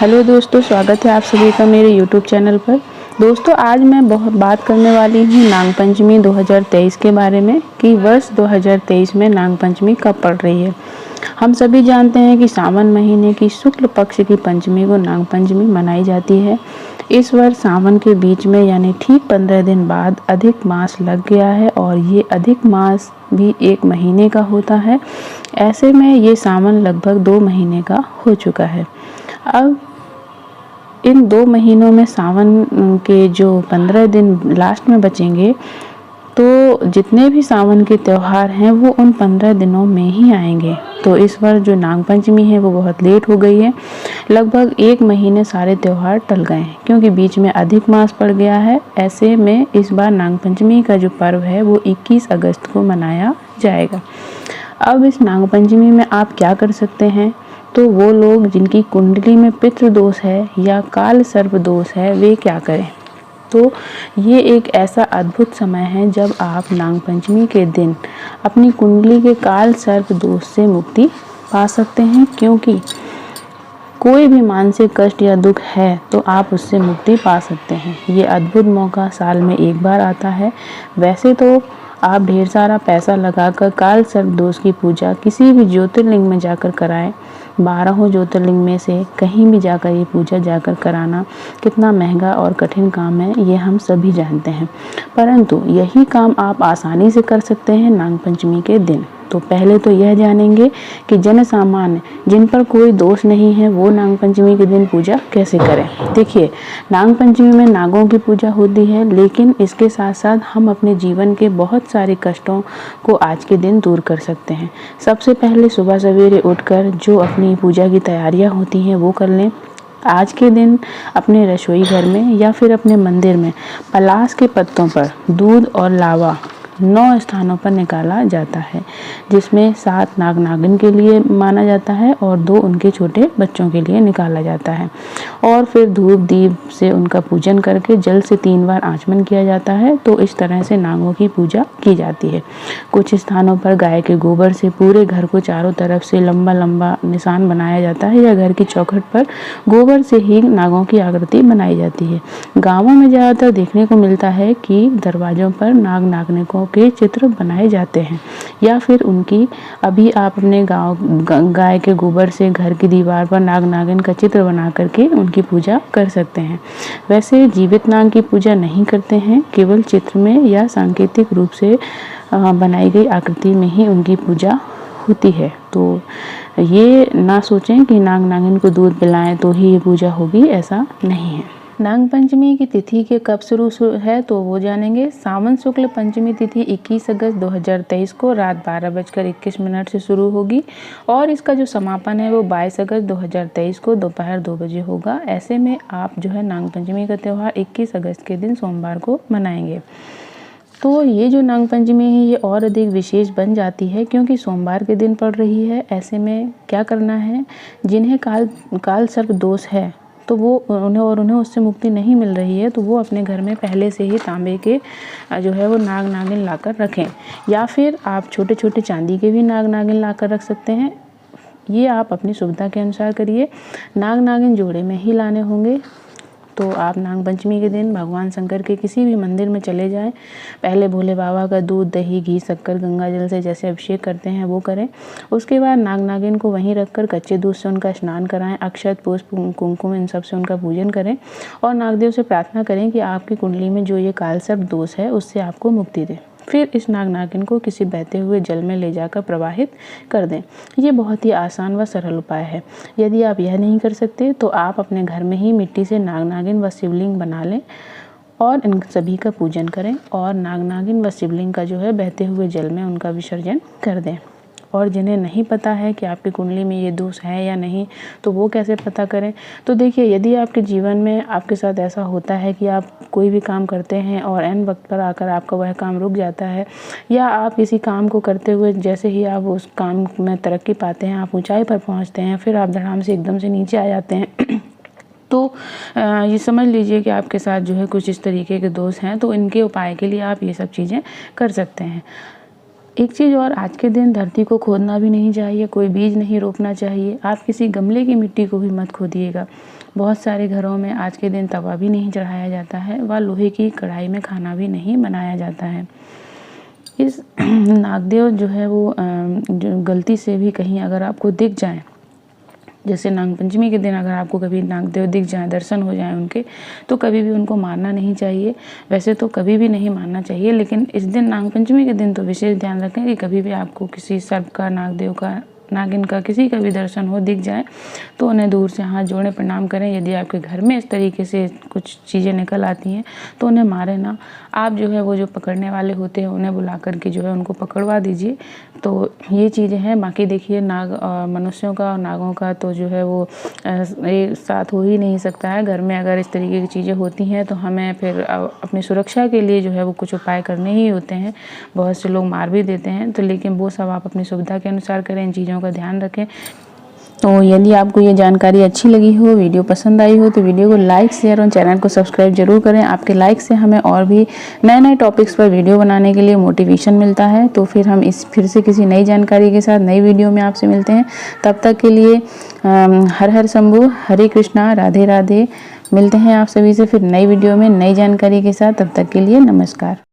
Hello दोस्तों, स्वागत है आप सभी का मेरे यूट्यूब चैनल पर। दोस्तों, आज मैं बहुत बात करने वाली हूँ नाग पंचमी 2023 के बारे में कि वर्ष 2023 में नाग पंचमी कब पड़ रही है। हम सभी जानते हैं कि सावन महीने की शुक्ल पक्ष की पंचमी को नाग पंचमी मनाई जाती है। इस वर्ष सावन के बीच में यानी ठीक 15 दिन बाद अधिक मास लग गया है और ये अधिक मास भी 1 महीने का होता है। ऐसे में ये सावन लगभग 2 महीने का हो चुका है। अब इन 2 महीनों में सावन के जो 15 दिन लास्ट में बचेंगे, तो जितने भी सावन के त्यौहार हैं वो उन 15 दिनों में ही आएंगे। तो इस बार जो नाग पंचमी है वो बहुत लेट हो गई है। लगभग 1 महीने सारे त्यौहार टल गए हैं क्योंकि बीच में अधिक मास पड़ गया है। ऐसे में इस बार नाग पंचमी का जो पर्व है वो 21 अगस्त को मनाया जाएगा। अब इस नाग पंचमी में आप क्या कर सकते हैं? तो वो लोग जिनकी कुंडली में पितृ दोष है या काल सर्प दोष है वे क्या करें? तो ये एक ऐसा अद्भुत समय है जब आप नाग पंचमी के दिन अपनी कुंडली के काल सर्प दोष से मुक्ति पा सकते हैं, क्योंकि कोई भी मानसिक कष्ट या दुख है तो आप उससे मुक्ति पा सकते हैं। ये अद्भुत मौका साल में एक बार आता है। वैसे तो आप ढेर सारा पैसा लगाकर काल सर्प दोष की पूजा किसी भी ज्योतिर्लिंग में जाकर कराएं। 12 ज्योतिर्लिंग में से कहीं भी जाकर ये पूजा जाकर कराना कितना महंगा और कठिन काम है, ये हम सभी जानते हैं। परंतु यही काम आप आसानी से कर सकते हैं नाग पंचमी के दिन। तो पहले तो यह जानेंगे कि जन सामान्य जिन पर कोई दोष नहीं है वो नाग पंचमी के दिन पूजा कैसे करें। देखिए, नाग पंचमी में नागों की पूजा होती है, लेकिन इसके साथ साथ हम अपने जीवन के बहुत सारे कष्टों को आज के दिन दूर कर सकते हैं। सबसे पहले सुबह सवेरे उठकर जो अपनी पूजा की तैयारियां होती हैं वो कर लें। आज के दिन अपने रसोई घर में या फिर अपने मंदिर में पलाश के पत्तों पर दूध और लावा 9 स्थानों पर निकाला जाता है, जिसमें 7 नाग नागिन के लिए माना जाता है और 2 उनके छोटे बच्चों के लिए निकाला जाता है। और फिर धूप दीप से उनका पूजन करके जल से 3 बार आचमन किया जाता है। तो इस तरह से नागों की पूजा की जाती है। कुछ स्थानों पर गाय के गोबर से पूरे घर को चारों तरफ से लंबा लंबा निशान बनाया जाता है या घर की चौखट पर गोबर से ही नागों की आकृति बनाई जाती है। गाँवों में ज़्यादातर देखने को मिलता है कि दरवाजों पर नाग नागिनों के चित्र बनाए जाते हैं, या फिर उनकी अभी आप अपने गाय के गोबर से घर की दीवार पर नाग नागिन का चित्र बना करके उनकी पूजा कर सकते हैं। वैसे जीवित नाग की पूजा नहीं करते हैं, केवल चित्र में या सांकेतिक रूप से बनाई गई आकृति में ही उनकी पूजा होती है। तो ये ना सोचें कि नाग नागिन को दूध पिलाएं तो ही ये पूजा होगी, ऐसा नहीं है। नाग पंचमी की तिथि के कब शुरू है तो वो जानेंगे। सावन शुक्ल पंचमी तिथि 21 अगस्त 2023 को रात 12:21 से शुरू होगी और इसका जो समापन है वो 22 अगस्त 2023 को दोपहर 2 बजे होगा। ऐसे में आप जो है नाग पंचमी का त्यौहार 21 अगस्त के दिन सोमवार को मनाएंगे। तो ये जो नाग पंचमी है ये और अधिक विशेष बन जाती है क्योंकि सोमवार के दिन पड़ रही है। ऐसे में क्या करना है, जिन्हें काल सर्प दोष है तो वो उन्हें उससे मुक्ति नहीं मिल रही है तो वो अपने घर में पहले से ही तांबे के जो है वो नाग नागिन लाकर रखें, या फिर आप छोटे छोटे चांदी के भी नाग नागिन लाकर रख सकते हैं। ये आप अपनी सुविधा के अनुसार करिए। नाग नागिन जोड़े में ही लाने होंगे। तो आप नाग पंचमी के दिन भगवान शंकर के किसी भी मंदिर में चले जाएं। पहले भोले बाबा का दूध दही घी शक्कर गंगा जल से जैसे अभिषेक करते हैं वो करें। उसके बाद नाग नागिन को वहीं रखकर कच्चे दूध से उनका स्नान कराएं। अक्षत पुष्प कुमकुम इन सब से उनका पूजन करें और नागदेव से प्रार्थना करें कि आपकी कुंडली में जो ये काल सर्प दोष है उससे आपको मुक्ति दे। फिर इस नाग नागिन को किसी बहते हुए जल में ले जाकर प्रवाहित कर दें। ये बहुत ही आसान व सरल उपाय है। यदि आप यह नहीं कर सकते तो आप अपने घर में ही मिट्टी से नाग नागिन व शिवलिंग बना लें और इन सभी का पूजन करें और नाग नागिन व शिवलिंग का जो है बहते हुए जल में उनका विसर्जन कर दें। और जिन्हें नहीं पता है कि आपकी कुंडली में ये दोष है या नहीं तो वो कैसे पता करें, तो देखिए, यदि आपके जीवन में आपके साथ ऐसा होता है कि आप कोई भी काम करते हैं और ऐन वक्त पर आकर आपका वह काम रुक जाता है, या आप किसी काम को करते हुए जैसे ही आप उस काम में तरक्की पाते हैं, आप ऊंचाई पर पहुंचते हैं, फिर आप धड़ाम से एकदम से नीचे आ जाते हैं तो ये समझ लीजिए कि आपके साथ जो है कुछ इस तरीके के दोष हैं। तो इनके उपाय के लिए आप ये सब चीज़ें कर सकते हैं। एक चीज़ और, आज के दिन धरती को खोदना भी नहीं चाहिए, कोई बीज नहीं रोपना चाहिए। आप किसी गमले की मिट्टी को भी मत खोदिएगा। बहुत सारे घरों में आज के दिन तवा भी नहीं चढ़ाया जाता है व लोहे की कढ़ाई में खाना भी नहीं बनाया जाता है। इस नागदेव जो है वो जो गलती से भी कहीं अगर आपको दिख जाए, जैसे नाग पंचमी के दिन अगर आपको कभी नागदेव दिख जाए, दर्शन हो जाए उनके, तो कभी भी उनको मारना नहीं चाहिए। वैसे तो कभी भी नहीं मारना चाहिए, लेकिन इस दिन नाग पंचमी के दिन तो विशेष ध्यान रखें कि कभी भी आपको किसी सर्प का, नागदेव का, नागिन का, किसी का भी दर्शन हो, दिख जाए तो उन्हें दूर से हाथ जोड़ें, प्रणाम करें। यदि आपके घर में इस तरीके से कुछ चीज़ें निकल आती हैं तो उन्हें मारें ना। आप जो है वो जो पकड़ने वाले होते हैं उन्हें बुला करके जो है उनको पकड़वा दीजिए। तो ये चीज़ें हैं। बाकी देखिए, नाग मनुष्यों का और नागों का तो जो है वो एक साथ हो ही नहीं सकता है। घर में अगर इस तरीके की चीज़ें होती हैं तो हमें फिर अपनी सुरक्षा के लिए जो है वो कुछ उपाय करने ही होते हैं। बहुत से लोग मार भी देते हैं, तो लेकिन वो सब आप अपनी सुविधा के अनुसार करें, इन चीज़ों का ध्यान रखें। तो यदि आपको ये जानकारी अच्छी लगी हो, वीडियो पसंद आई हो, तो वीडियो को लाइक, शेयर और चैनल को सब्सक्राइब जरूर करें। आपके लाइक से हमें और भी नए टॉपिक्स पर वीडियो बनाने के लिए मोटिवेशन मिलता है। तो फिर हम फिर से किसी नई जानकारी के साथ नई वीडियो में आपसे मिलते हैं। तब तक के लिए हर हर शंभू, हरे कृष्णा, राधे राधे। मिलते हैं आप सभी से फिर नई वीडियो में नई जानकारी के साथ। तब तक के लिए नमस्कार।